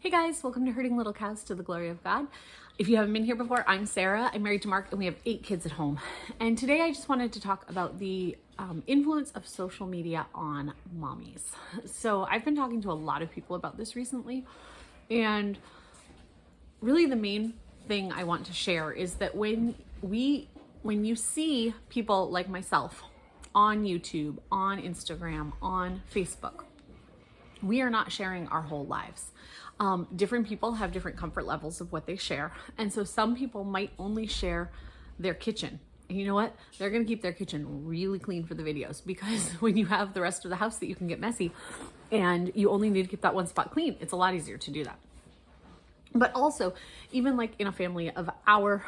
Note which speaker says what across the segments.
Speaker 1: Hey guys, welcome to Herding Little Cows to the Glory of God. If you haven't been here before, I'm Sarah. I'm married to Mark and we have 8 kids at home. And today I just wanted to talk about the influence of social media on mommies. So I've been talking to a lot of people about this recently, and really the main thing I want to share is that when you see people like myself on YouTube, on Instagram, on Facebook, we are not sharing our whole lives. Different people have different comfort levels of what they share. And so some people might only share their kitchen. And you know what? They're going to keep their kitchen really clean for the videos, because when you have the rest of the house that you can get messy and you only need to keep that one spot clean, it's a lot easier to do that. But also, even like in a family of our,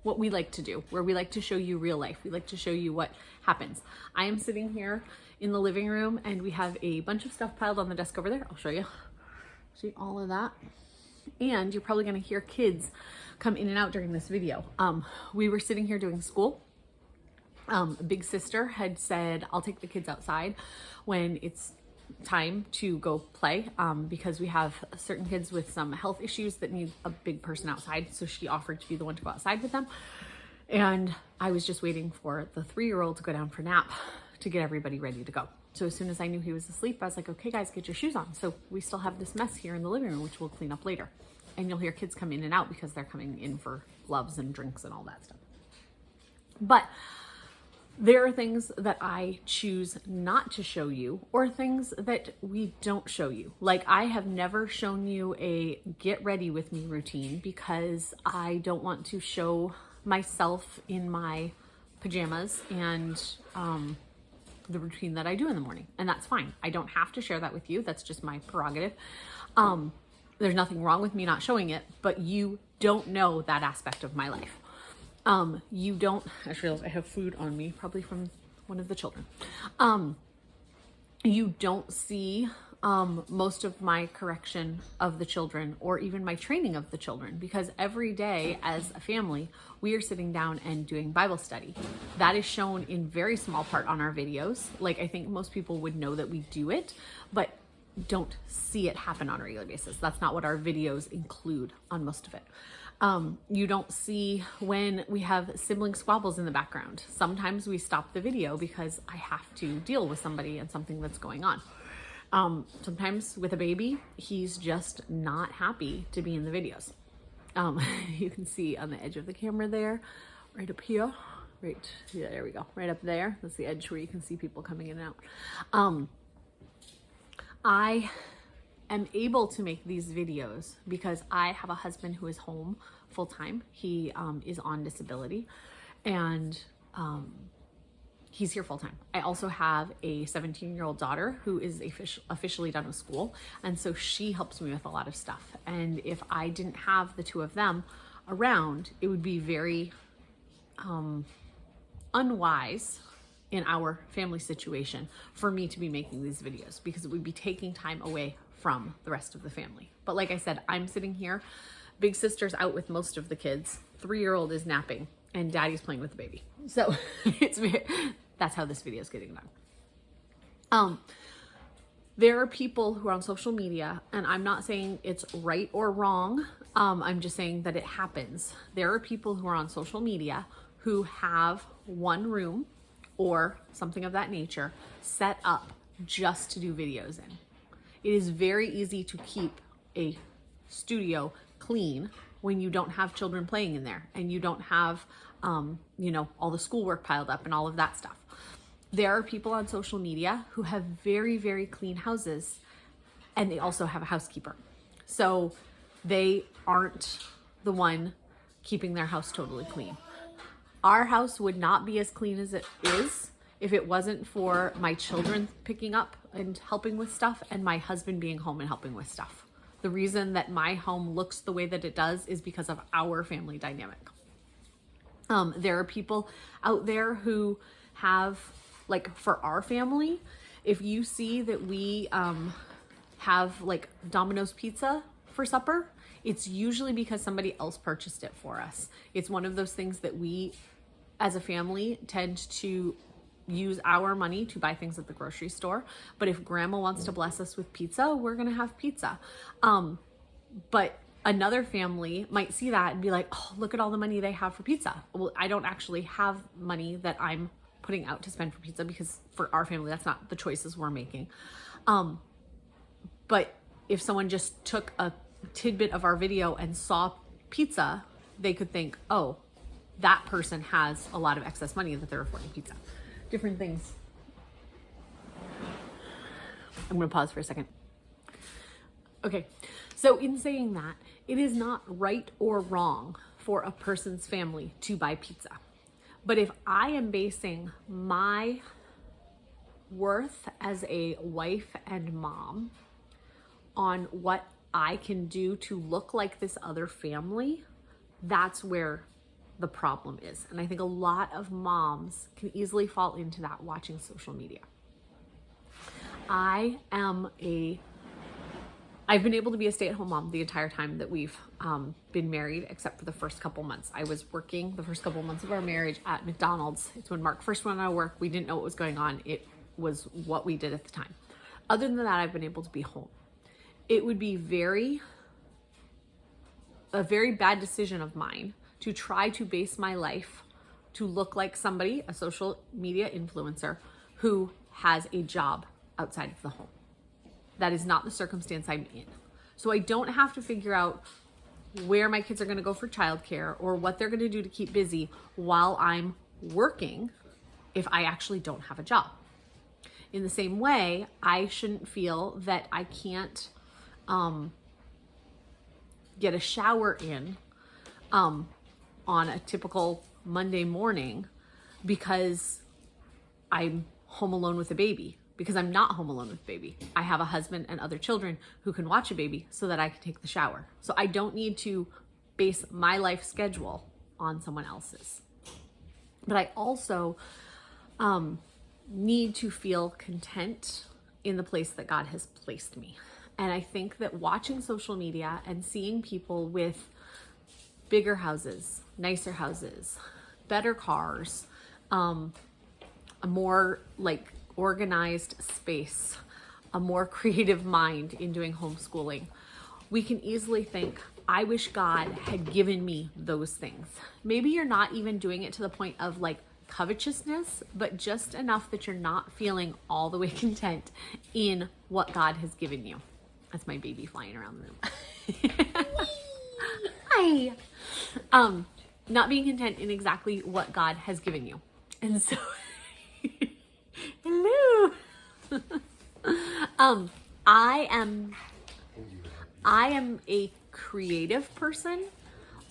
Speaker 1: what we like to do, where we like to show you real life. We like to show you what happens. I am sitting here in the living room and we have a bunch of stuff piled on the desk over there. I'll show you. See all of that? And you're probably gonna hear kids come in and out during this video. We were sitting here doing school. Big sister had said, I'll take the kids outside when it's time to go play, because we have certain kids with some health issues that need a big person outside. So she offered to be the one to go outside with them. And I was just waiting for the 3-year-old to go down for nap to get everybody ready to go. So as soon as I knew he was asleep, I was like, okay guys, get your shoes on. So we still have this mess here in the living room, which we'll clean up later. And you'll hear kids come in and out because they're coming in for gloves and drinks and all that stuff. But there are things that I choose not to show you, or things that we don't show you. Like, I have never shown you a get ready with me routine because I don't want to show myself in my pajamas and the routine that I do in the morning. And that's fine. I don't have to share that with you. That's just my prerogative. There's nothing wrong with me not showing it, but you don't know that aspect of my life. You don't, I just realized I have food on me, probably from one of the children. You don't see most of my correction of the children, or even my training of the children, because every day as a family, we are sitting down and doing Bible study. That is shown in very small part on our videos. Like, I think most people would know that we do it, but don't see it happen on a regular basis. That's not what our videos include on most of it. You don't see when we have sibling squabbles in the background. Sometimes we stop the video because I have to deal with somebody and something that's going on. Sometimes with a baby, he's just not happy to be in the videos. You can see on the edge of the camera there, right up here, right, yeah, there we go, right up there. That's the edge where you can see people coming in and out. I am able to make these videos because I have a husband who is home full time. He is on disability, and he's here full time. I also have a 17-year-old daughter who is officially done with school, and so she helps me with a lot of stuff. And if I didn't have the two of them around, it would be very unwise in our family situation for me to be making these videos, because it would be taking time away from the rest of the family. But like I said, I'm sitting here, big sister's out with most of the kids, 3-year-old is napping, and daddy's playing with the baby. So that's how this video is getting done. There are people who are on social media, and I'm not saying it's right or wrong. I'm just saying that it happens. There are people who are on social media who have one room or something of that nature set up just to do videos in. It is very easy to keep a studio clean when you don't have children playing in there and you don't have, all the schoolwork piled up and all of that stuff. There are people on social media who have very, very clean houses, and they also have a housekeeper. So they aren't the one keeping their house totally clean. Our house would not be as clean as it is if it wasn't for my children picking up and helping with stuff, and my husband being home and helping with stuff. The reason that my home looks the way that it does is because of our family dynamic. There are people out there who have, like, for our family, if you see that we have like Domino's pizza for supper, it's usually because somebody else purchased it for us. It's one of those things that we as a family tend to use our money to buy things at the grocery store. But if grandma wants to bless us with pizza, we're going to have pizza. But another family might see that and be like, oh, look at all the money they have for pizza. Well, I don't actually have money that I'm putting out to spend for pizza, because for our family, that's not the choices we're making. But if someone just took a tidbit of our video and saw pizza, they could think, oh, that person has a lot of excess money that they're affording pizza. Different things. I'm going to pause for a second. Okay, so in saying that, it is not right or wrong for a person's family to buy pizza. But if I am basing my worth as a wife and mom on what I can do to look like this other family, that's where the problem is. And I think a lot of moms can easily fall into that watching social media. I've been able to be a stay-at-home mom the entire time that we've been married, except for the first couple months. I was working the first couple months of our marriage at McDonald's. It's when Mark first went out of work. We didn't know what was going on. It was what we did at the time. Other than that, I've been able to be home. It would be a very bad decision of mine to try to base my life to look like somebody, a social media influencer, who has a job outside of the home. That is not the circumstance I'm in. So I don't have to figure out where my kids are going to go for childcare or what they're going to do to keep busy while I'm working if I actually don't have a job. In the same way, I shouldn't feel that I can't get a shower in on a typical Monday morning because I'm home alone with a baby. Because I'm not home alone with a baby. I have a husband and other children who can watch a baby so that I can take the shower. So I don't need to base my life schedule on someone else's. But I also need to feel content in the place that God has placed me. And I think that watching social media and seeing people with bigger houses, nicer houses, better cars, a more like organized space, a more creative mind in doing homeschooling, we can easily think, I wish God had given me those things. Maybe you're not even doing it to the point of like covetousness, but just enough that you're not feeling all the way content in what God has given you. That's my baby flying around the room. Hi. Not being content in exactly what God has given you. And so hello. I am a creative person,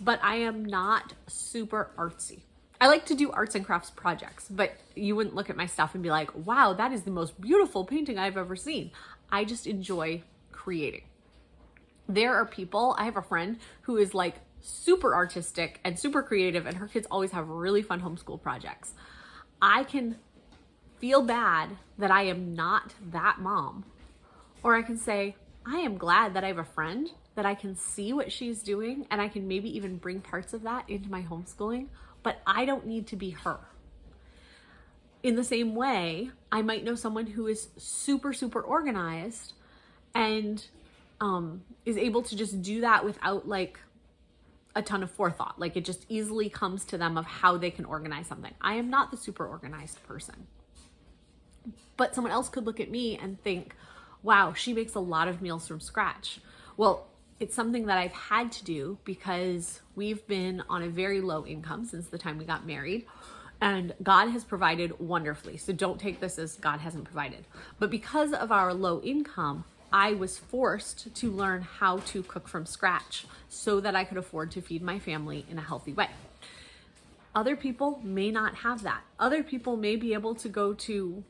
Speaker 1: but I am not super artsy. I like to do arts and crafts projects, but you wouldn't look at my stuff and be like, wow, that is the most beautiful painting I've ever seen. I just enjoy creating. There are people, I have a friend who is like super artistic and super creative, and her kids always have really fun homeschool projects. I can feel bad that I am not that mom, or I can say, I am glad that I have a friend that I can see what she's doing and I can maybe even bring parts of that into my homeschooling, but I don't need to be her. In the same way, I might know someone who is super, super organized and is able to just do that without like a ton of forethought. Like it just easily comes to them of how they can organize something. I am not the super organized person. But someone else could look at me and think, wow, she makes a lot of meals from scratch. Well, it's something that I've had to do because we've been on a very low income since the time we got married, and God has provided wonderfully. So don't take this as God hasn't provided. But because of our low income, I was forced to learn how to cook from scratch so that I could afford to feed my family in a healthy way. Other people may not have that. Other people may be able to go to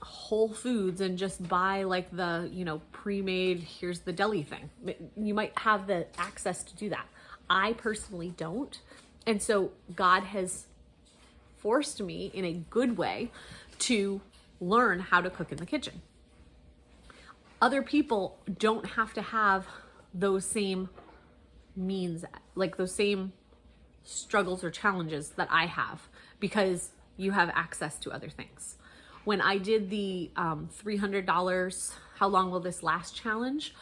Speaker 1: Whole Foods and just buy like the, pre-made, here's the deli thing. You might have the access to do that. I personally don't. And so God has forced me in a good way to learn how to cook in the kitchen. Other people don't have to have those same means, like those same struggles or challenges that I have, because you have access to other things. When I did the $300, how long will this last challenge?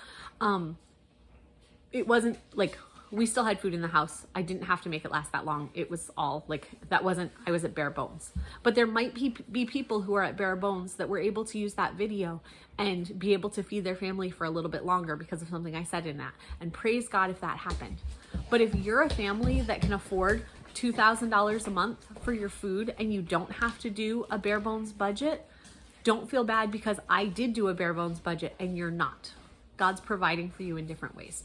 Speaker 1: It wasn't like, we still had food in the house. I didn't have to make it last that long. It was all like, I was at bare bones. But there might be people who are at bare bones that were able to use that video and be able to feed their family for a little bit longer because of something I said in that. And praise God if that happened. But if you're a family that can afford $2,000 a month for your food and you don't have to do a bare bones budget, don't feel bad because I did do a bare bones budget and you're not. God's providing for you in different ways.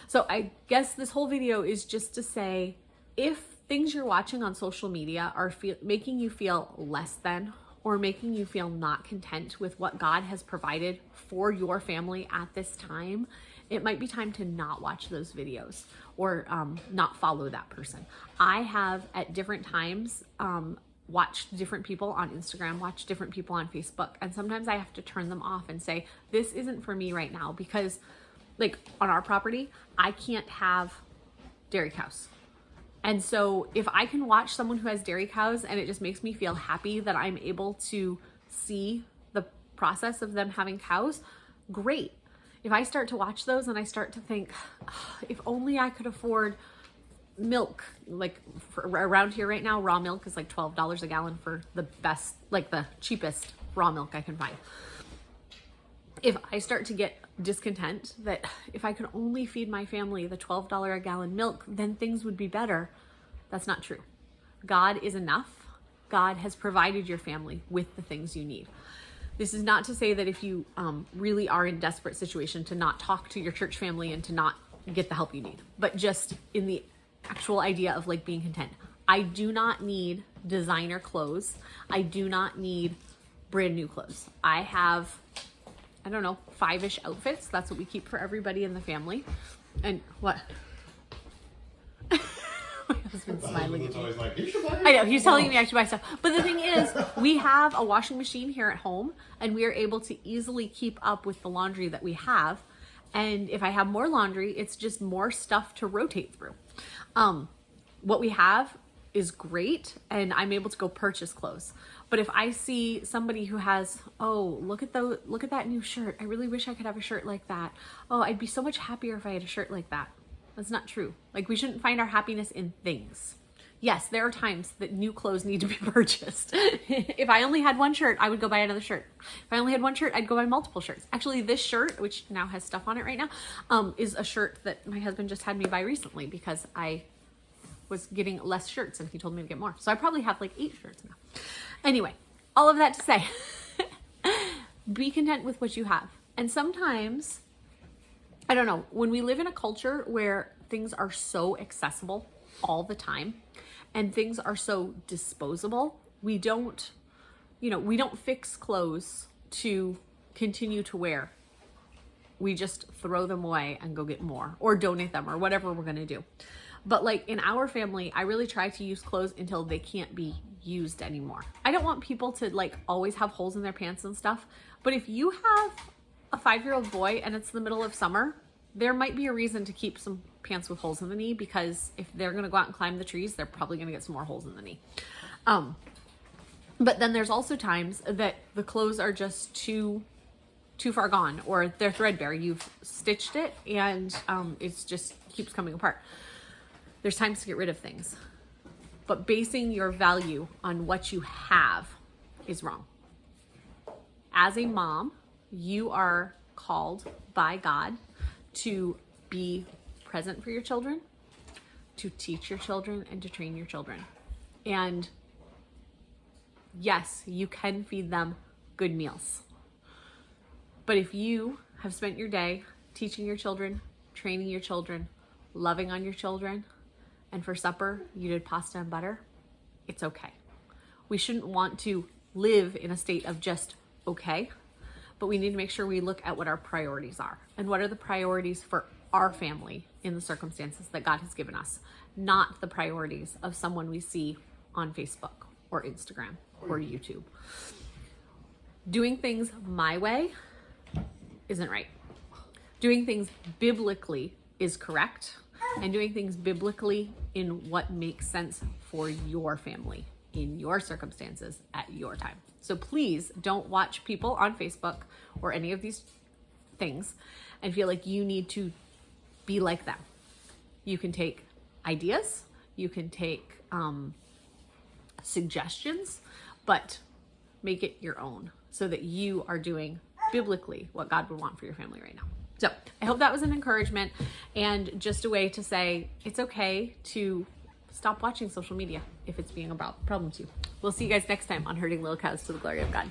Speaker 1: So I guess this whole video is just to say, if things you're watching on social media are making you feel less than, or making you feel not content with what God has provided for your family at this time, it might be time to not watch those videos or not follow that person. I have at different times watched different people on Instagram, watched different people on Facebook, and sometimes I have to turn them off and say, this isn't for me right now, because like on our property, I can't have dairy cows. And so if I can watch someone who has dairy cows and it just makes me feel happy that I'm able to see the process of them having cows, great. If I start to watch those and I start to think, oh, if only I could afford milk, like around here right now, raw milk is like $12 a gallon for the best, like the cheapest raw milk I can find. If I start to get discontent that if I could only feed my family the $12 a gallon milk, then things would be better. That's not true. God is enough. God has provided your family with the things you need. This is not to say that if you really are in desperate situation to not talk to your church family and to not get the help you need, but just in the actual idea of like being content. I do not need designer clothes. I do not need brand new clothes. I have, I don't know, 5-ish outfits. That's what we keep for everybody in the family. And what? My husband's smiling at me.
Speaker 2: Like, you should buy
Speaker 1: I know, he's telling me I should buy stuff. But the thing is, we have a washing machine here at home, and we are able to easily keep up with the laundry that we have. And if I have more laundry, it's just more stuff to rotate through. What we have is great, and I'm able to go purchase clothes. But if I see somebody who has, oh, look at that new shirt. I really wish I could have a shirt like that. Oh, I'd be so much happier if I had a shirt like that. That's not true. Like, we shouldn't find our happiness in things. Yes, there are times that new clothes need to be purchased. If I only had one shirt, I would go buy another shirt. If I only had one shirt, I'd go buy multiple shirts. Actually, this shirt, which now has stuff on it right now, is a shirt that my husband just had me buy recently because I was getting less shirts and he told me to get more. So I probably have like 8 shirts now. Anyway, all of that to say, be content with what you have. And sometimes, I don't know, when we live in a culture where things are so accessible all the time and things are so disposable, we don't fix clothes to continue to wear. We just throw them away and go get more or donate them or whatever we're going to do. But like in our family, I really try to use clothes until they can't be used anymore. I don't want people to like always have holes in their pants and stuff. But if you have a 5-year-old boy and it's the middle of summer, there might be a reason to keep some pants with holes in the knee, because if they're going to go out and climb the trees, they're probably going to get some more holes in the knee. But then there's also times that the clothes are just too far gone, or they're threadbare. You've stitched it and it's just keeps coming apart. There's times to get rid of things, but basing your value on what you have is wrong. As a mom, you are called by God to be present for your children, to teach your children, and to train your children. And yes, you can feed them good meals. But if you have spent your day teaching your children, training your children, loving on your children, and for supper you did pasta and butter, it's okay. We shouldn't want to live in a state of just okay, but we need to make sure we look at what our priorities are and what are the priorities for our family in the circumstances that God has given us, not the priorities of someone we see on Facebook or Instagram or YouTube. Doing things my way isn't right. Doing things biblically is correct, and doing things biblically in what makes sense for your family in your circumstances at your time. So please don't watch people on Facebook or any of these things and feel like you need to be like them. You can take ideas, you can take suggestions, but make it your own so that you are doing biblically what God would want for your family right now. So I hope that was an encouragement and just a way to say it's okay to stop watching social media if it's being about problem to you. We'll see you guys next time on Herding Little Cows to the Glory of God.